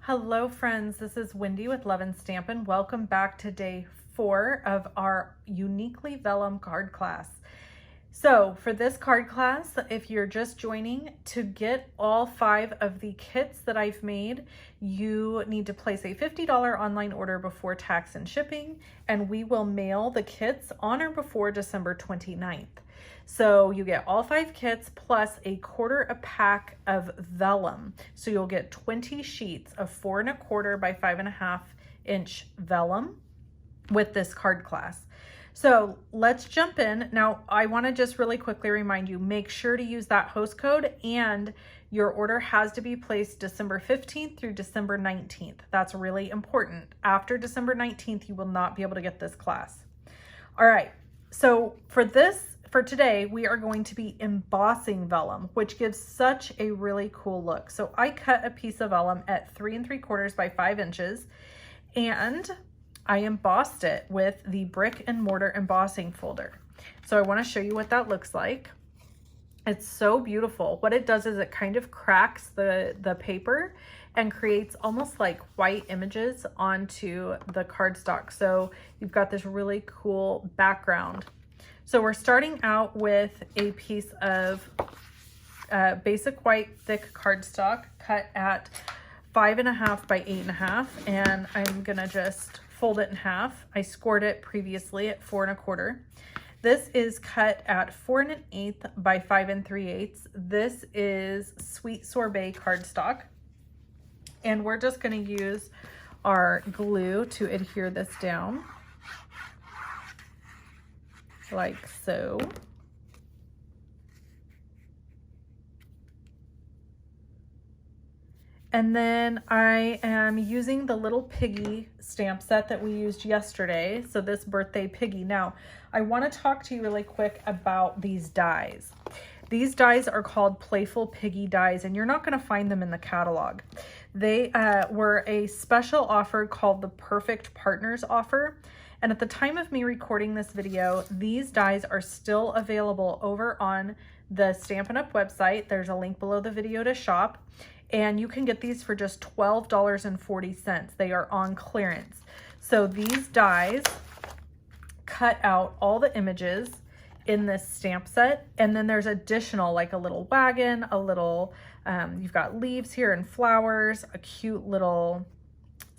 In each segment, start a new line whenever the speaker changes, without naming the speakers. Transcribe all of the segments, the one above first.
Hello friends, this is Wendy with Love and Stampin'. Welcome back to day 4 of our Uniquely Vellum card class. So for this card class, if you're just joining, to get all 5 of the kits that I've made, you need to place a $50 online order before tax and shipping, and we will mail the kits on or before December 29th. So you get all 5 kits plus a quarter a pack of vellum. So you'll get 20 sheets of 4 1/4 by 5.5 inch vellum with this card class. So let's jump in. Now, I want to just really quickly remind you, make sure to use that host code, and your order has to be placed December 15th through December 19th. That's really important. After December 19th, you will not be able to get this class. All right, so for today, we are going to be embossing vellum, which gives such a really cool look. So I cut a piece of vellum at 3 3/4 by 5 inches, and I embossed it with the brick and mortar embossing folder. So I want to show you what that looks like. It's so beautiful. What it does is it kind of cracks the paper and creates almost like white images onto the cardstock. So you've got this really cool background. So we're starting out with a piece of basic white thick cardstock cut at 5.5 by 8.5, and I'm gonna just fold it in half. I scored it previously at 4 1/4. This is cut at 4 1/8 by 5 3/8. This is sweet sorbet cardstock, and we're just gonna use our glue to adhere this down. Like so. And then I am using the little piggy stamp set that we used yesterday. So this birthday piggy. Now, I want to talk to you really quick about these dies. These dies are called Playful Piggy dies, and you're not going to find them in the catalog. They were a special offer called the Perfect Partners offer. And at the time of me recording this video, these dies are still available over on the Stampin' Up! Website. There's a link below the video to shop. And you can get these for just $12.40. They are on clearance. So these dies cut out all the images in this stamp set. And then there's additional, like a little wagon, a little, you've got leaves here and flowers, a cute little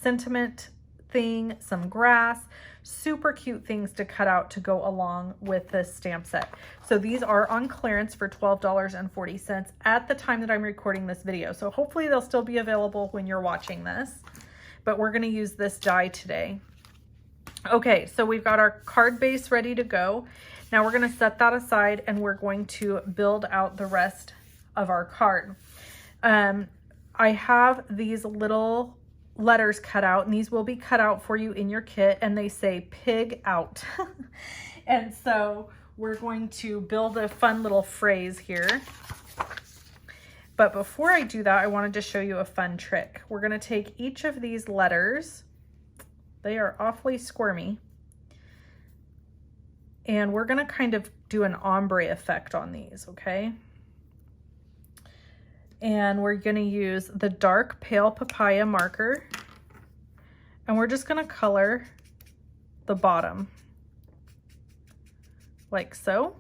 sentiment thing, some grass, super cute things to cut out to go along with this stamp set. So these are on clearance for $12.40 at the time that I'm recording this video. So hopefully they'll still be available when you're watching this, but we're going to use this die today. Okay, so we've got our card base ready to go. Now we're going to set that aside, and we're going to build out the rest of our card. I have these little letters cut out, and these will be cut out for you in your kit, and they say pig out. And so we're going to build a fun little phrase here. But before I do that, I wanted to show you a fun trick. We're going to take each of these letters. They are awfully squirmy. And we're going to kind of do an ombre effect on these, okay? And we're going to use the dark pale papaya marker, and we're just going to color the bottom like so.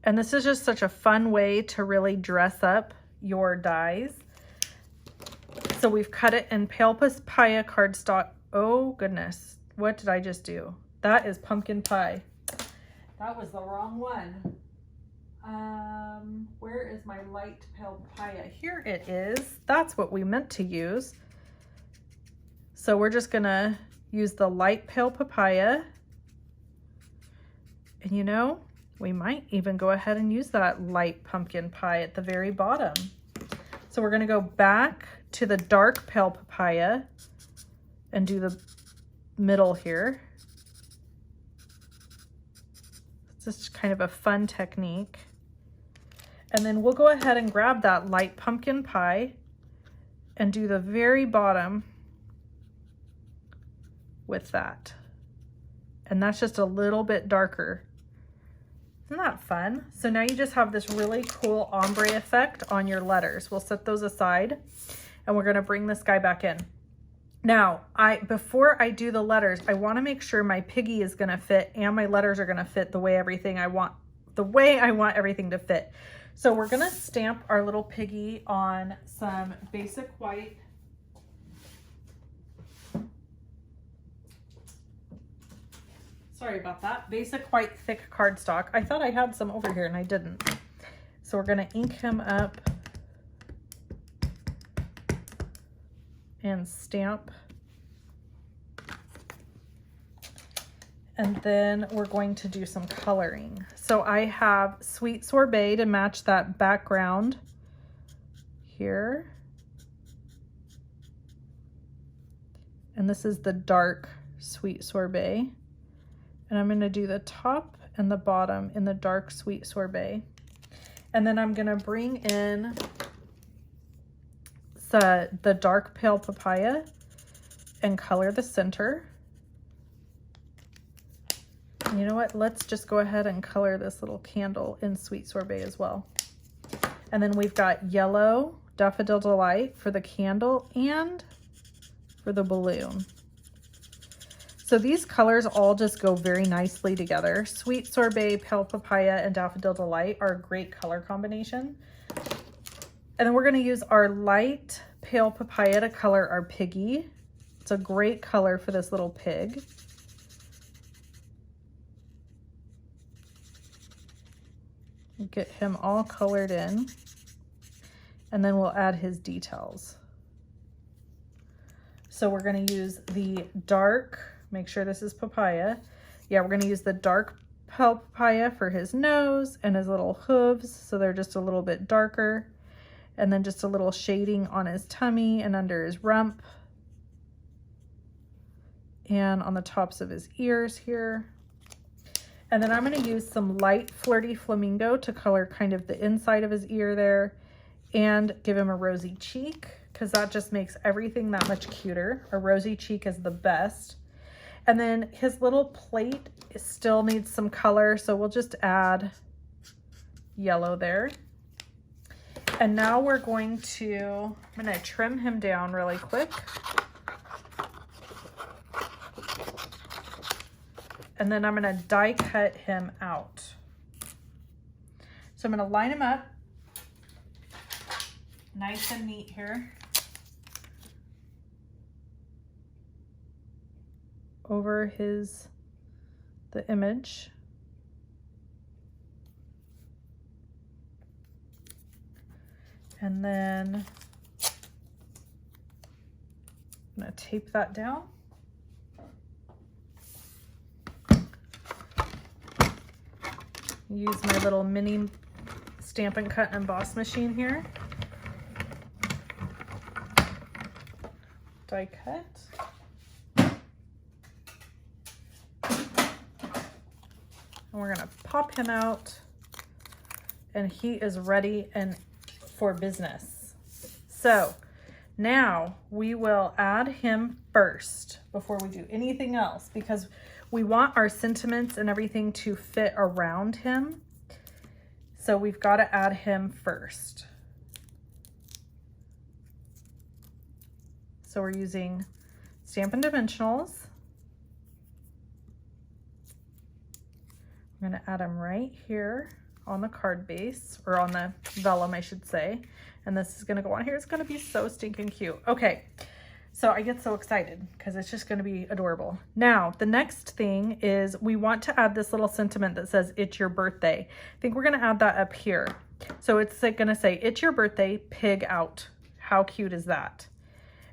And this is just such a fun way to really dress up your dies. So we've cut it in pale papaya cardstock. Oh goodness, what did I just do? That is pumpkin pie. That was the wrong one. Where is my light pale papaya? Here it is. That's what we meant to use. So we're just gonna use the light pale papaya. And you know, we might even go ahead and use that light pumpkin pie at the very bottom. So we're gonna go back to the dark pale papaya and do the middle here. It's just kind of a fun technique. And then we'll go ahead and grab that light pumpkin pie and do the very bottom with that. And that's just a little bit darker. Isn't that fun? So now you just have this really cool ombre effect on your letters. We'll set those aside and we're gonna bring this guy back in. Now, before I do the letters, I wanna make sure my piggy is gonna fit and my letters are gonna fit the way I want everything to fit. So we're gonna stamp our little piggy on some basic white. Sorry about that. Basic white thick cardstock. I thought I had some over here and I didn't. So we're gonna ink him up and stamp. And then we're going to do some coloring. So I have Sweet Sorbet to match that background here. And this is the dark Sweet Sorbet. And I'm gonna do the top and the bottom in the dark Sweet Sorbet. And then I'm gonna bring in the dark Pale Papaya and color the center. And you know what? Let's just go ahead and color this little candle in Sweet Sorbet as well. And then we've got yellow Daffodil Delight for the candle and for the balloon. So these colors all just go very nicely together. Sweet Sorbet, Pale Papaya, and Daffodil Delight are a great color combination. And then we're gonna use our light Pale Papaya to color our piggy. It's a great color for this little pig. Get him all colored in. And then we'll add his details. So we're gonna use the dark, make sure this is papaya. Yeah, we're gonna use the dark Pale Papaya for his nose and his little hooves, so they're just a little bit darker. And then just a little shading on his tummy and under his rump. And on the tops of his ears here. And then I'm gonna use some light Flirty Flamingo to color kind of the inside of his ear there and give him a rosy cheek, because that just makes everything that much cuter. A rosy cheek is the best. And then his little plate still needs some color, so we'll just add yellow there. And now we're going to, I'm gonna trim him down really quick. And then I'm gonna die cut him out. So I'm gonna line him up nice and neat here. Over the image. And then I'm gonna tape that down. Use my little mini Stampin' Cut and Emboss machine here. Die cut. And we're gonna pop him out and he is ready and for business. So now we will add him first before we do anything else, because we want our sentiments and everything to fit around him. So we've got to add him first. So we're using Stampin' Dimensionals. I'm going to add him right here on the card base, or on the vellum, I should say. And this is going to go on here. It's going to be so stinking cute. Okay. So I get so excited because it's just going to be adorable. Now, the next thing is we want to add this little sentiment that says, "It's your birthday." I think we're going to add that up here. So it's going to say, "It's your birthday, pig out." How cute is that?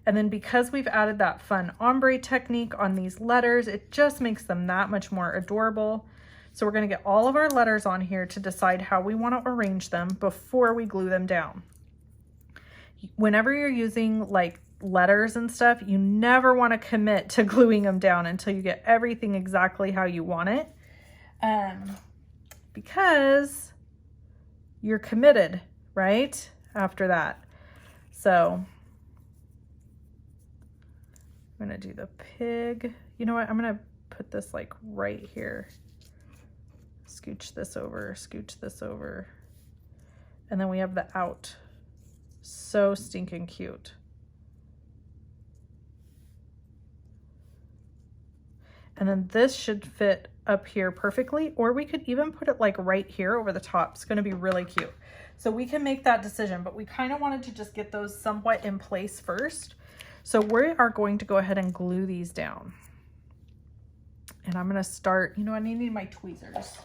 And then because we've added that fun ombre technique on these letters, it just makes them that much more adorable. So we're going to get all of our letters on here to decide how we want to arrange them before we glue them down. Whenever you're using like letters and stuff, you never want to commit to gluing them down until you get everything exactly how you want it, because you're committed right after that. So I'm gonna do the pig. You know what, I'm gonna put this like right here. Scooch this over, scooch this over. And then we have the out. So stinking cute. And then this should fit up here perfectly, or we could even put it like right here over the top. It's gonna be really cute. So we can make that decision, but we kind of wanted to just get those somewhat in place first. So we are going to go ahead and glue these down. And I'm gonna start, you know, I need my tweezers.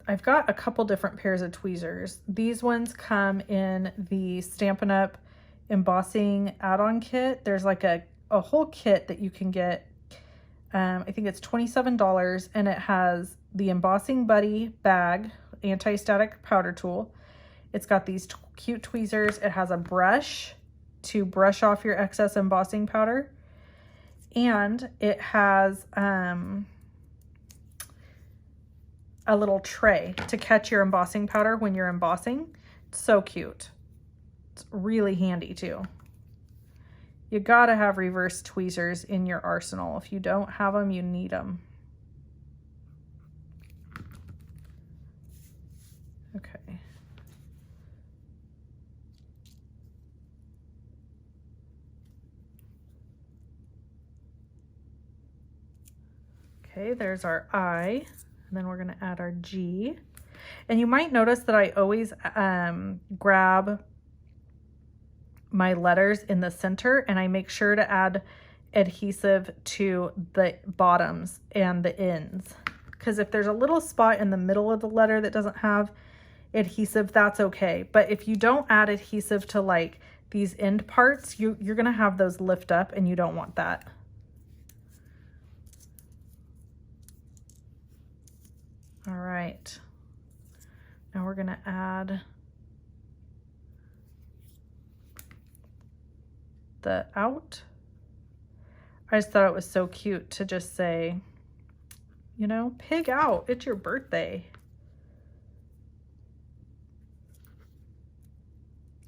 I've got a couple different pairs of tweezers. These ones come in the Stampin' Up! Embossing add-on kit. There's like a whole kit that you can get. I think it's $27, and it has the Embossing Buddy bag, anti-static powder tool. It's got these cute tweezers. It has a brush to brush off your excess embossing powder. And it has a little tray to catch your embossing powder when you're embossing. It's so cute. It's really handy too. You gotta have reverse tweezers in your arsenal. If you don't have them, you need them. Okay. Okay, there's our I, and then we're gonna add our G. And you might notice that I always grab my letters in the center, and I make sure to add adhesive to the bottoms and the ends, because if there's a little spot in the middle of the letter that doesn't have adhesive, that's okay. But if you don't add adhesive to like these end parts, you're gonna have those lift up, and you don't want that. All right, now we're gonna add the out. I just thought it was so cute to just say, you know, pig out, it's your birthday.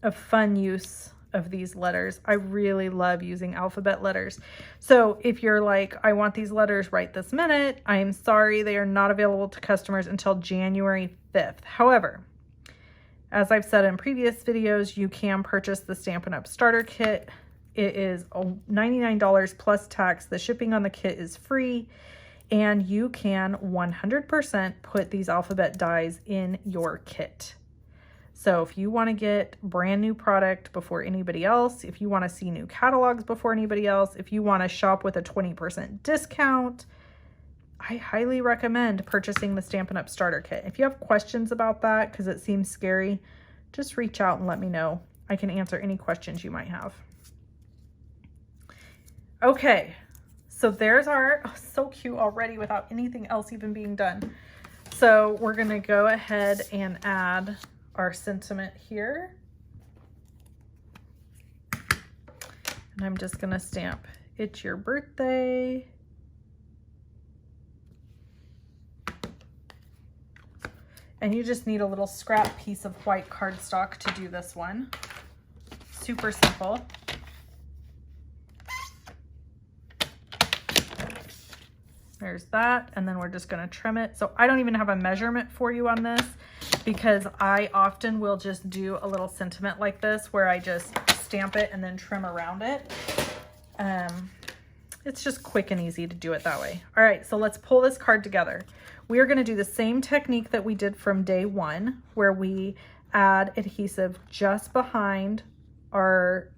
A fun use of these letters. I really love using alphabet letters. So if you're like, I want these letters right this minute, I'm sorry, they are not available to customers until January 5th. However, as I've said in previous videos, you can purchase the Stampin' Up! Starter Kit. It is $99 plus tax. The shipping on the kit is free, and you can 100% put these alphabet dies in your kit. So if you want to get brand new product before anybody else, if you want to see new catalogs before anybody else, if you want to shop with a 20% discount, I highly recommend purchasing the Stampin' Up! Starter Kit. If you have questions about that, because it seems scary, just reach out and let me know. I can answer any questions you might have. Okay, so there's our, oh, so cute already without anything else even being done. So we're gonna go ahead and add our sentiment here. And I'm just gonna stamp, it's your birthday. And you just need a little scrap piece of white cardstock to do this one. Super simple. There's that, and then we're just gonna trim it. So I don't even have a measurement for you on this, because I often will just do a little sentiment like this where I just stamp it and then trim around it. It's just quick and easy to do it that way. All right, so let's pull this card together. We are gonna do the same technique that we did from day one, where we add adhesive just behind our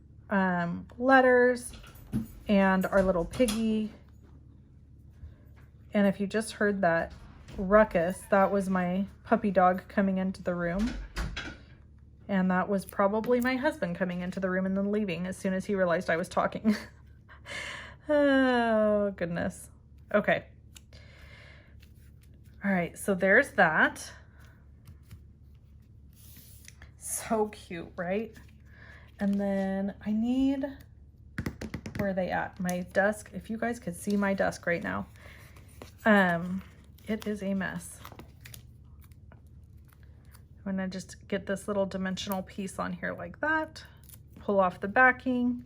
letters and our little piggy. And if you just heard that ruckus, that was my puppy dog coming into the room. And that was probably my husband coming into the room and then leaving as soon as he realized I was talking. Oh, goodness. Okay. All right, so there's that. So cute, right? And then I need, where are they at? My desk. If you guys could see my desk right now. It is a mess. I'm gonna just get this little dimensional piece on here like that, pull off the backing,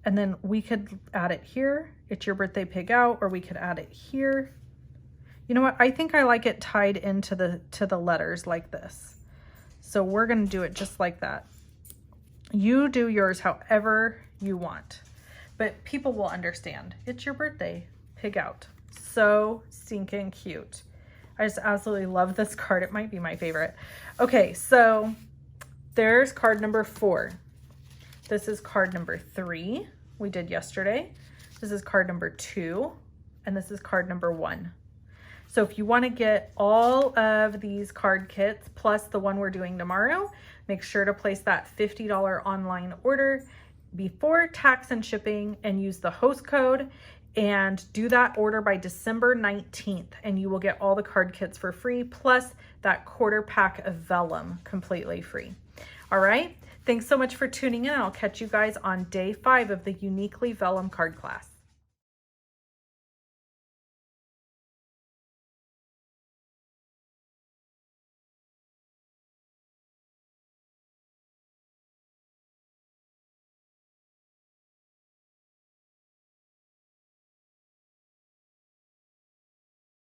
and then we could add it here It's Your Birthday Pig Out, or we could add it here. You know what? I think I like it tied into the letters like this. So we're going to do it just like that. You do yours however you want, but people will understand. It's your birthday. Pig out. So stinking cute. I just absolutely love this card. It might be my favorite. Okay, so there's card number 4. This is card number 3 we did yesterday. This is card number 2, and this is card number 1. So if you want to get all of these card kits plus the one we're doing tomorrow, make sure to place that $50 online order before tax and shipping and use the host code, and do that order by December 19th, and you will get all the card kits for free plus that quarter pack of vellum completely free. All right, thanks so much for tuning in. I'll catch you guys on day 5 of the Uniquely Vellum card class.